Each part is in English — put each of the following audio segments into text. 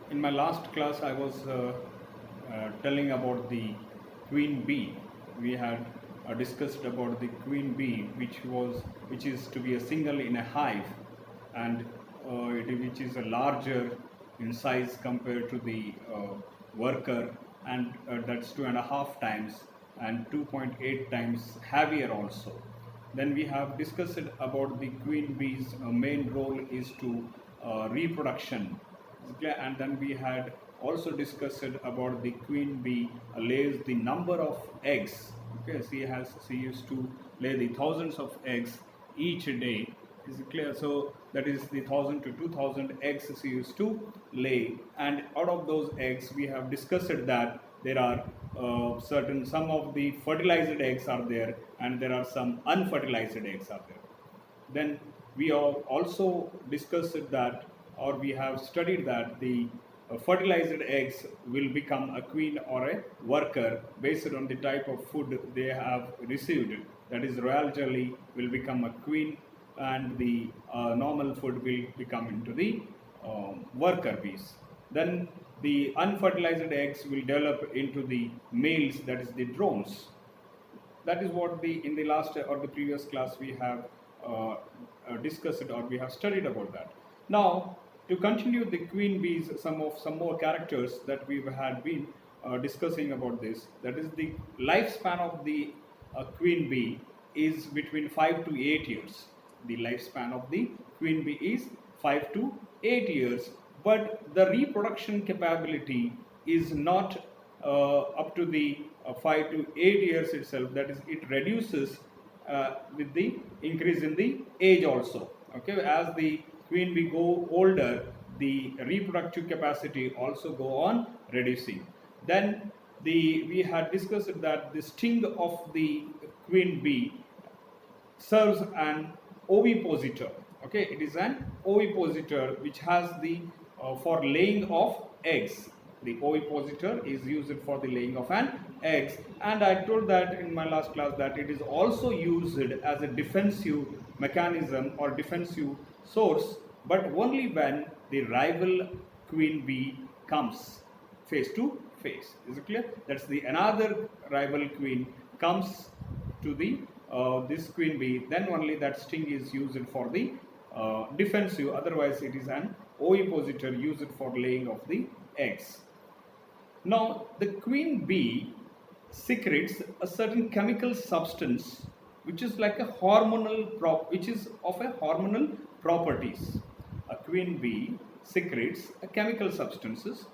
In my last class, I was telling about the queen bee. We had discussed about the queen bee, which is to be a single in a hive, and which is a larger in size compared to the worker, and that's 2.5 times and 2.8 times heavier also. Then we have discussed about the queen bee's main role is to reproduction. Okay, and then we had also discussed about the queen bee lays the number of eggs. Okay, she used to lay the thousands of eggs each day. Is it clear? So that is the 1,000 to 2,000 eggs she used to lay, and out of those eggs we have discussed that there are some of the fertilized eggs are there, and there are some unfertilized eggs are there. Then we have also discussed that, or we have studied that the fertilized eggs will become a queen or a worker based on the type of food they have received. That is, royal jelly will become a queen, and the normal food will become into the worker bees. Then the unfertilized eggs will develop into the males, that is the drones. That is what the in the last or the previous class we have discussed, or we have studied about that. Now, to continue the queen bees, some more characters that we had been discussing about this. That is, the lifespan of the queen bee is between 5 to 8 years. The lifespan of the queen bee is 5 to 8 years, but the reproduction capability is not up to the 5 to 8 years itself. That is, it reduces with the increase in the age also. Okay, as the queen bee go older, the reproductive capacity also go on reducing. Then we had discussed that the sting of the queen bee serves an ovipositor. Okay, it is an ovipositor which has the for laying of eggs. The ovipositor is used for the laying of an eggs, and I told that in my last class that it is also used as a defensive mechanism or defensive source, but only when the rival queen bee comes face to face. Is it clear? That's the another rival queen comes to the this queen bee, then only that sting is used for the defensive. Otherwise, it is an ovipositor used for laying of the eggs. Now, the queen bee secretes a certain chemical substance which is like a which is of a hormonal properties. A queen bee secretes a chemical substances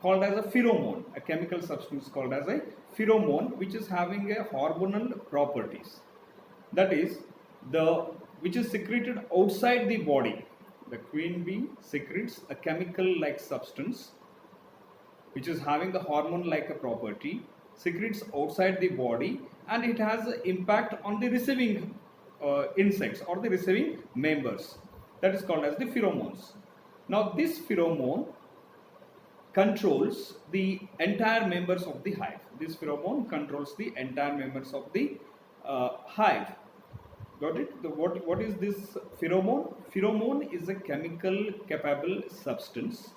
called as a pheromone, a chemical substance called as a pheromone, which is having a hormonal properties. That is, the which is secreted outside the body. The queen bee secretes a chemical like substance which is having the hormone like a property, secretes outside the body, and it has an impact on the receiving insects or the receiving members. That is called as the pheromones. Now, this pheromone controls the entire members of the hive. This pheromone controls the entire members of the hive. Got it? What is this pheromone? Pheromone is a chemical capable substance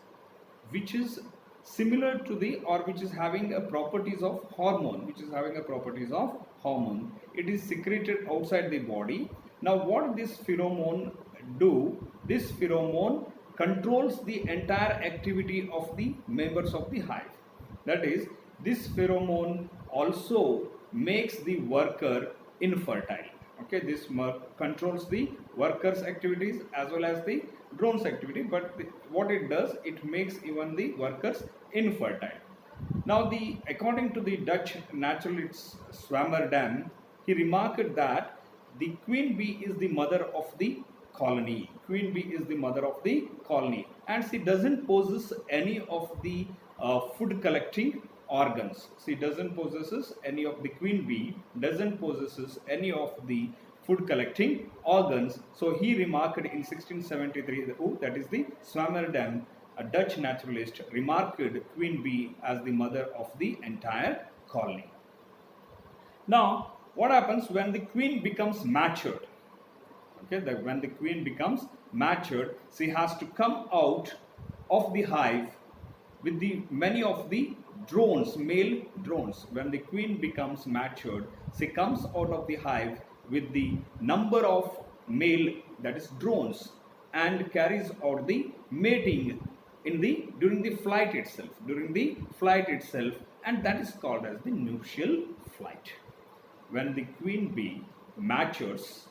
which is similar to the, or which is having a properties of hormone, It is secreted outside the body. Now, what this pheromone do? This pheromone controls the entire activity of the members of the hive. That is, this pheromone also makes the worker infertile. Okay, this controls the workers' activities as well as the drones' activity, but what it does, it makes even the workers infertile. Now, according to the Dutch naturalist Swammerdam, he remarked that the queen bee is the mother of the colony. Queen bee is the mother of the colony, and she doesn't possess any of the food collecting organs. She doesn't possesses any of the queen bee doesn't possesses any of the food collecting organs. So he remarked in 1673, that is the Swammerdam, a Dutch naturalist, remarked queen bee as the mother of the entire colony. Now, what happens when the queen becomes matured? Okay, that when the queen becomes matured, she has to come out of the hive with the many of the drones, male drones. When the queen becomes matured, she comes out of the hive with the number of male, that is drones, and carries out the mating in the during the flight itself, and that is called as the nuptial flight. When the queen bee matures,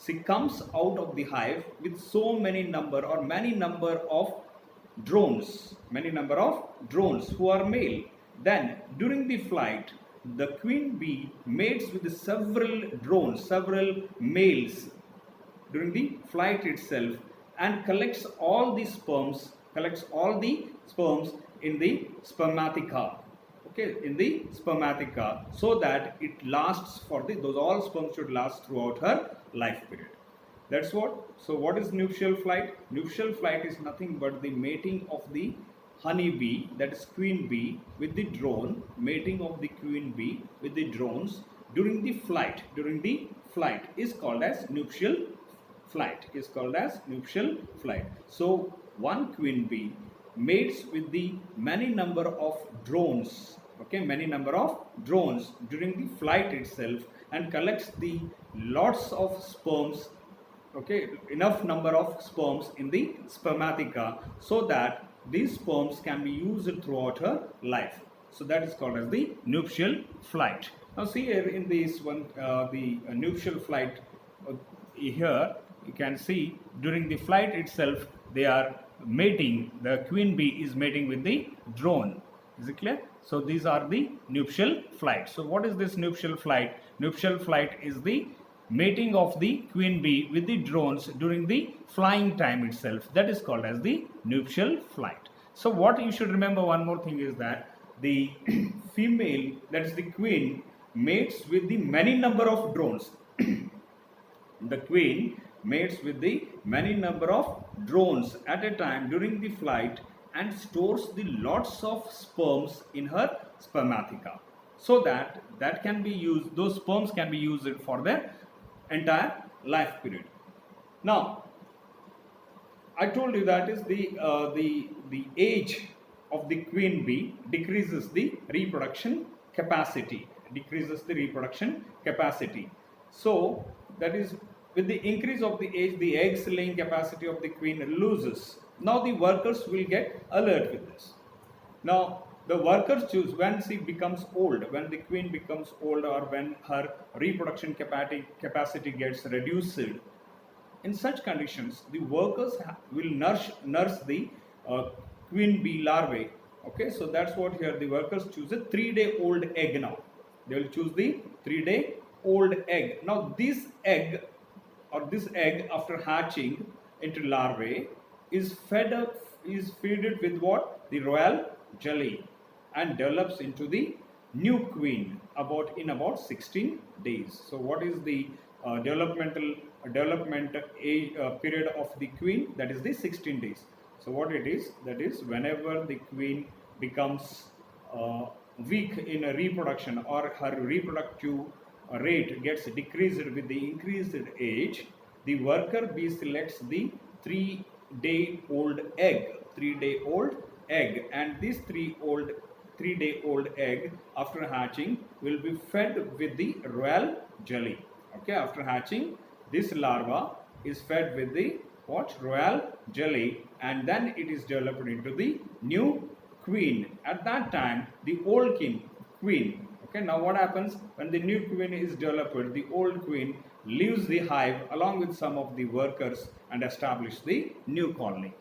she comes out of the hive with so many number or many number of drones who are male. Then during the flight, the queen bee mates with several males during the flight itself, and collects all the sperms in the spermatheca, okay, in the spermatheca, so that it lasts for the those all sperms should last throughout her life period. That's what. So what is nuptial flight? Nuptial flight is nothing but the mating of the honey bee, that is queen bee, with the drone, mating of the queen bee with the drones during the flight. Is called as nuptial flight. So one queen bee mates with the many number of drones, during the flight itself, and collects the lots of sperms, enough number of sperms in the spermatheca, so that these sperms can be used throughout her life. So that is called as the nuptial flight. Now see here in this one, the nuptial flight, here you can see during the flight itself they are mating. The queen bee is mating with the drone. Is it clear? So these are the nuptial flight. So what is this nuptial flight? Nuptial flight is the mating of the queen bee with the drones during the flying time itself. That is called as the nuptial flight. So what you should remember, one more thing, is that the female, that is the queen, mates with the many number of drones. The queen mates with the many number of drones at a time during the flight, and stores the lots of sperms in her spermatheca, so that can be used, those sperms can be used for their entire life period. Now I told you that is the age of the queen bee decreases the reproduction capacity. So that is, with the increase of the age, the eggs laying capacity of the queen loses. Now the workers will get alert with this. Now the workers choose, when she becomes old, when the queen becomes old, or when her reproduction capacity gets reduced. In such conditions, the workers will nurse the queen bee larvae. Okay, so that's what here the workers choose a 3-day-old egg. Now they will choose the 3-day-old egg. Now this egg after hatching into larvae is fed with what? The royal jelly, and develops into the new queen in about 16 days. So what is the development age, period of the queen? That is the 16 days. So what it is, that is, whenever the queen becomes weak in a reproduction, or her reproductive rate gets decreased with the increased age, the worker bee selects the 3-day-old egg, and this 3-day-old egg, after hatching, will be fed with the royal jelly. Okay, after hatching, this larva is fed with the royal jelly, and then it is developed into the new queen. At that time, the old queen. Okay, now what happens when the new queen is developed? The old queen leaves the hive along with some of the workers and establish the new colony.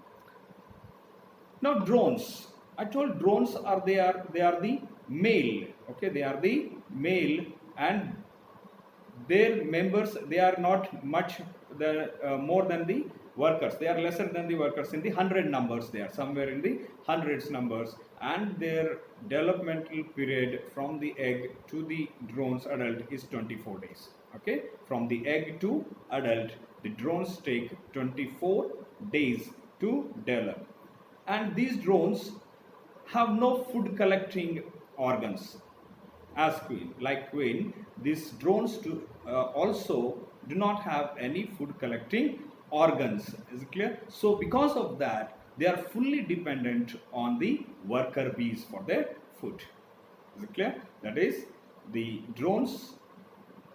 Now drones. I told drones are they are the male. Okay, they are the male, and their members, they are not much more than the workers. They are lesser than the workers in the 100 numbers. They are somewhere in the hundreds numbers, and their developmental period from the egg to the drones adult is 24 days. Okay, from the egg to adult, the drones take 24 days to develop, and these drones have no food collecting organs as queen. Like queen, these drones also do not have any food collecting organs. Is it clear? So because of that, they are fully dependent on the worker bees for their food. Is it clear? That is, the drones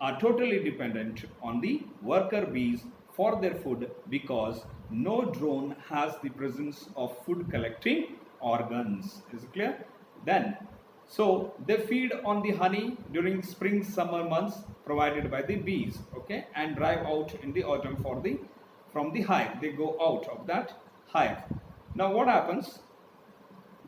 are totally dependent on the worker bees for their food because no drone has the presence of food collecting organs. Is it clear? Then, so they feed on the honey during spring summer months provided by the bees, okay, and drive out in the autumn for the from the hive. They go out of that hive. Now what happens?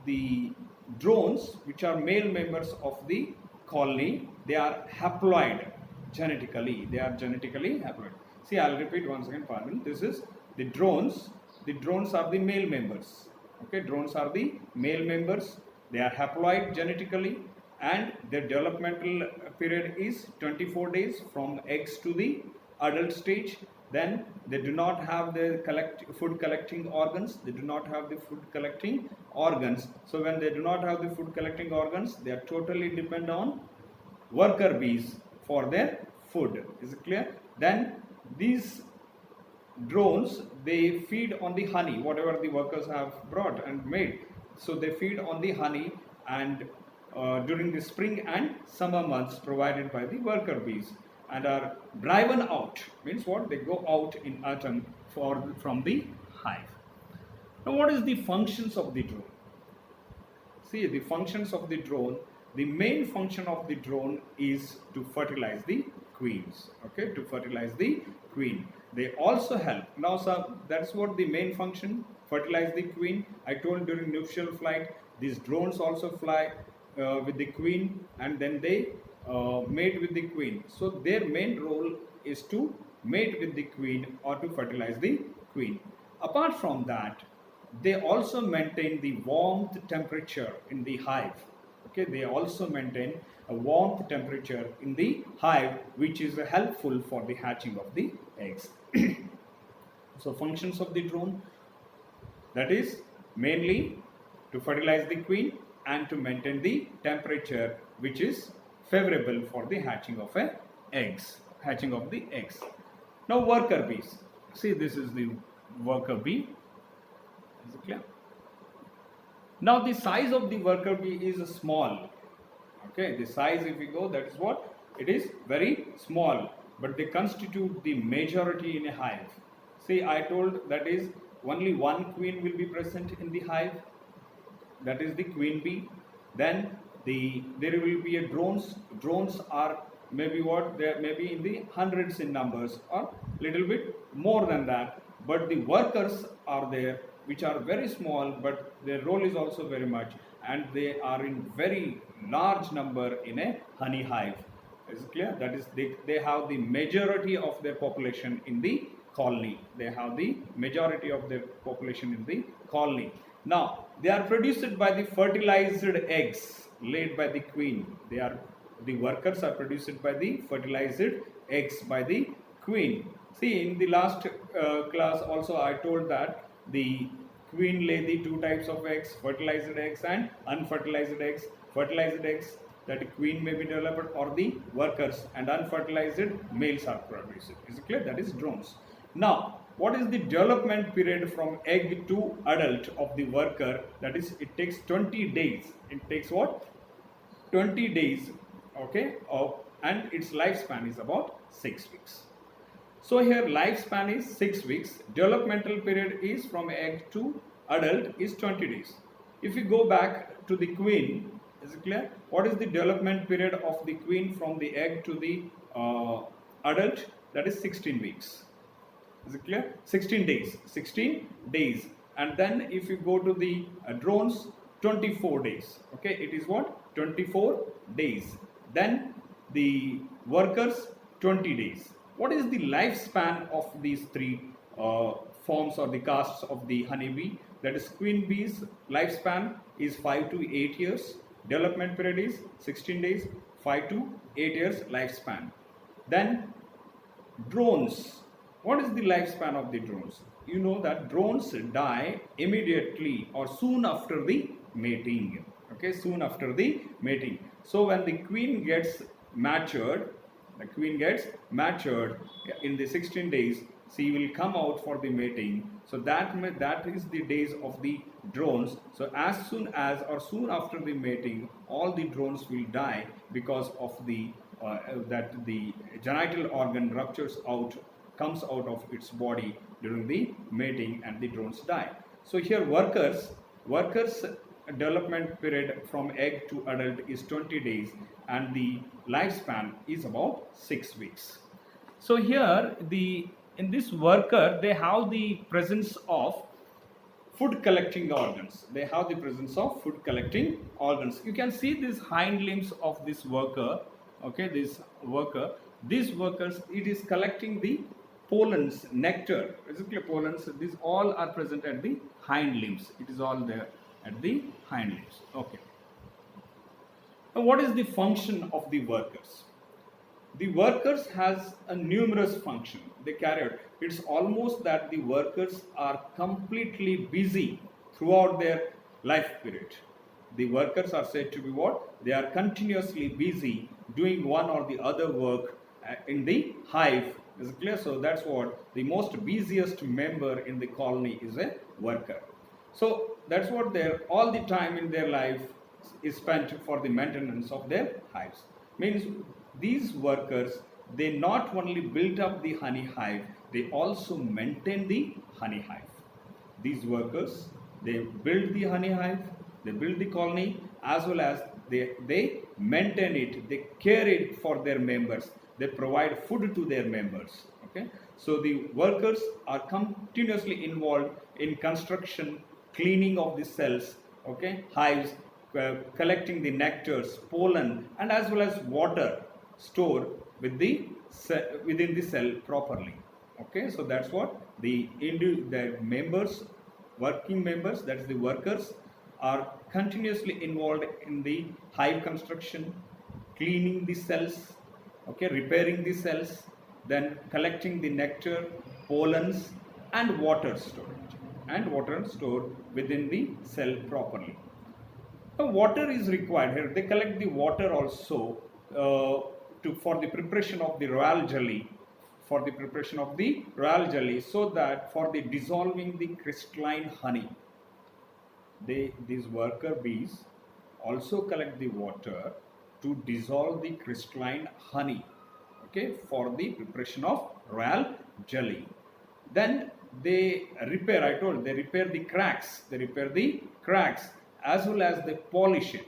The drones, which are male members of the colony, they are haploid genetically. They are genetically haploid. See, I'll repeat once again, pardon. This is the drones. The drones are the male members. Okay, drones are the male members. They are haploid genetically, and their developmental period is 24 days from eggs to the adult stage. Then they do not have the food collecting organs. They do not have the food collecting organs. So when they do not have the food collecting organs, they are totally dependent on worker bees for their food. Is it clear? Then these drones, they feed on the honey, whatever the workers have brought and made. So they feed on the honey and during the spring and summer months provided by the worker bees, and are driven out. Means what? They go out in autumn from the hive. Now what is the functions of the drone? See, the functions of the drone, the main function of the drone is to fertilize the queens. Okay, to fertilize the queen. They also help. Now, sir, that's what the main function, fertilize the queen. I told during nuptial flight, these drones also fly with the queen, and then they mate with the queen. So their main role is to mate with the queen or to fertilize the queen. Apart from that, they also maintain the warmth temperature in the hive. Okay, they also maintain a warmth temperature in the hive, which is helpful for the hatching of the eggs. So functions of the drone, that is mainly to fertilize the queen and to maintain the temperature which is favorable for the hatching of hatching of the eggs. Now worker bees. See, this is the worker bee. Is it clear? Now the size of the worker bee is small. Okay, the size, if we go, that is what? It is very small, but they constitute the majority in a hive. See, I told that is only one queen will be present in the hive. That is the queen bee. Then there will be a drones. Drones are maybe what? They may be in the hundreds in numbers or little bit more than that. But the workers are there, which are very small, but their role is also very much, and they are in very large number in a honey hive. Is it clear? That is, they have the majority of their population in the colony. They have the majority of their population in the colony. Now, they are produced by the fertilized eggs laid by the queen. The workers are produced by the fertilized eggs by the queen. See, in the last class also I told that the queen lay the two types of eggs, fertilized eggs and unfertilized eggs. Fertilized eggs, that queen may be developed, or the workers, and unfertilized males are produced. Is it clear? That is drones. Now, what is the development period from egg to adult of the worker? That is, it takes 20 days. It takes what? 20 days. Okay, and its lifespan is about 6 weeks. So here lifespan is 6 weeks. Developmental period is from egg to adult is 20 days. If we go back to the queen, is it clear? What is the development period of the queen from the egg to the adult? That is 16 weeks. Is it clear? 16 days. 16 days. And then if you go to the drones, 24 days. Okay, it is what? 24 days. Then the workers, 20 days. What is the lifespan of these three forms or the castes of the honeybee? That is, queen bees lifespan is 5 to 8 years. Development period is 16 days, 5 to 8 years lifespan. Then drones. What is the lifespan of the drones? You know that drones die immediately or soon after the mating. Okay, soon after the mating. So when the queen gets matured, in the 16 days, she will come out for the mating. So that is the days of the drones. So as soon as or soon after the mating, all the drones will die because of the that the genital organ ruptures out, comes out of its body during the mating, and the drones die. So here workers development period from egg to adult is 20 days, and the lifespan is about 6 weeks. So here in this worker they have the presence of food collecting organs. They have the presence of food collecting organs. You can see these hind limbs of this worker. Okay, this worker, these workers, it is collecting the pollens, nectar, basically pollens. These all are present at the hind limbs. It is all there at the hind limbs. Okay. Now, what is the function of the workers? The workers has a numerous function they carry out. It's almost that the workers are completely busy throughout their life period. The workers are said to be what? They are continuously busy doing one or the other work in the hive. Is it clear? So that's what the most busiest member in the colony is, a worker. So that's what their all the time in their life is spent for the maintenance of their hives. Means these workers, they not only build up the honey hive, they also maintain the honey hive. These workers, they build the honey hive, they build the colony, as well as they maintain it, they care it for their members, they provide food to their members. Okay, so the workers are continuously involved in construction, cleaning of the cells, okay, hives, collecting the nectars, pollen, and as well as water stored within the cell properly. Okay, so that's what the members, working members, that is the workers, are continuously involved in the hive construction, cleaning the cells, okay, repairing the cells, then collecting the nectar, pollens, and water stored within the cell properly. Water is required here. They collect the water also for the preparation of the royal jelly, so that for the dissolving the crystalline honey. These worker bees also collect the water to dissolve the crystalline honey, okay, for the preparation of royal jelly. Then they repair, I told, they repair the cracks, as well as they polish it,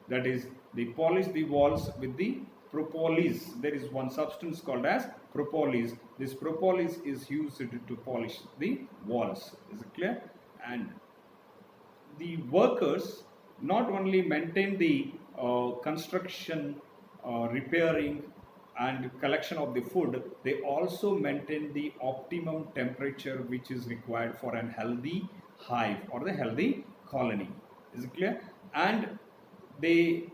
that is, they polish the walls with the propolis. There is one substance called as propolis. This propolis is used to polish the walls. Is it clear? And the workers not only maintain the construction, repairing, and collection of the food, they also maintain the optimum temperature which is required for an healthy hive or the healthy colony. Is it clear? And they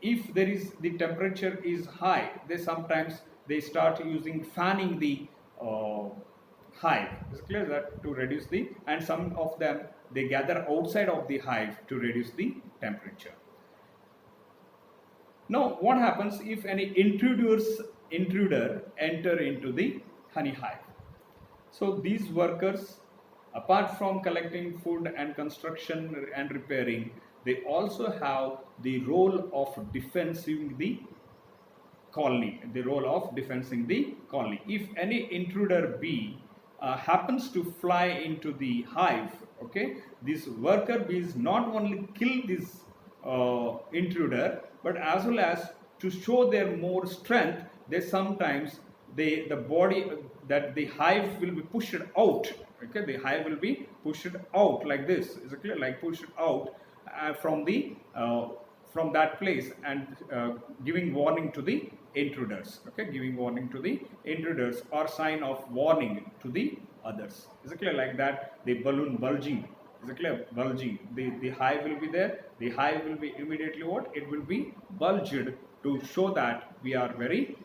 if there is the temperature is high, they sometimes they start using fanning the hive. Is it clear? That to reduce the, and some of them they gather outside of the hive to reduce the temperature. Now, what happens if any intruder enter into the honey hive? So these workers, apart from collecting food and construction and repairing, they also have the role of defending the colony. If any intruder bee happens to fly into the hive, okay, these worker bees not only kill this intruder, but as well as to show their more strength, they sometimes the body that the hive will be pushed out. Okay, the hive will be pushed out like this. Is it clear? Like pushed out from that place, and giving warning to the intruders. Okay, giving warning to the intruders or sign of warning to the others. Is it clear? Like that, the balloon bulging. Is it clear? Bulging. The hive will be there. The hive will be immediately what? It will be bulged to show that we are very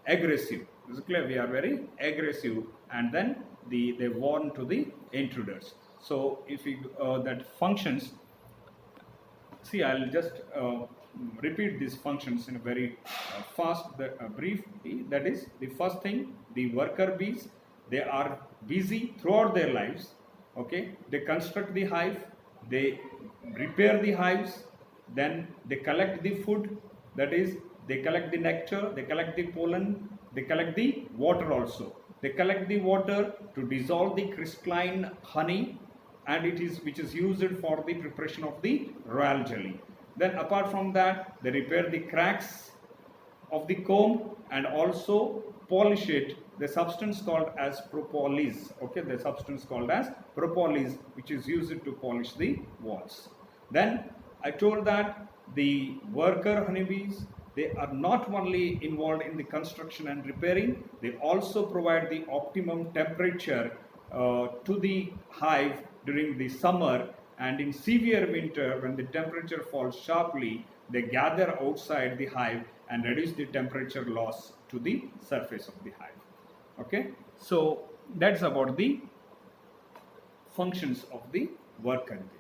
aggressive. Is it clear? We are very aggressive, and then they warn to the intruders. So if we that functions. See, I'll just repeat these functions in a very fast, brief. That is, the first thing, the worker bees, they are busy throughout their lives. Okay, they construct the hive, they repair the hives, then they collect the food. That is, they collect the nectar, they collect the pollen, they collect the water also. They collect the water to dissolve the crystalline honey, and it is which is used for the preparation of the royal jelly. Then apart from that, they repair the cracks of the comb and also polish it, the substance called as propolis. Okay, the substance called as propolis, which is used to polish the walls. Then I told that the worker honeybees, they are not only involved in the construction and repairing, they also provide the optimum temperature to the hive during the summer, and in severe winter when the temperature falls sharply, they gather outside the hive and reduce the temperature loss to the surface of the hive. Okay, so that's about the functions of the worker bee.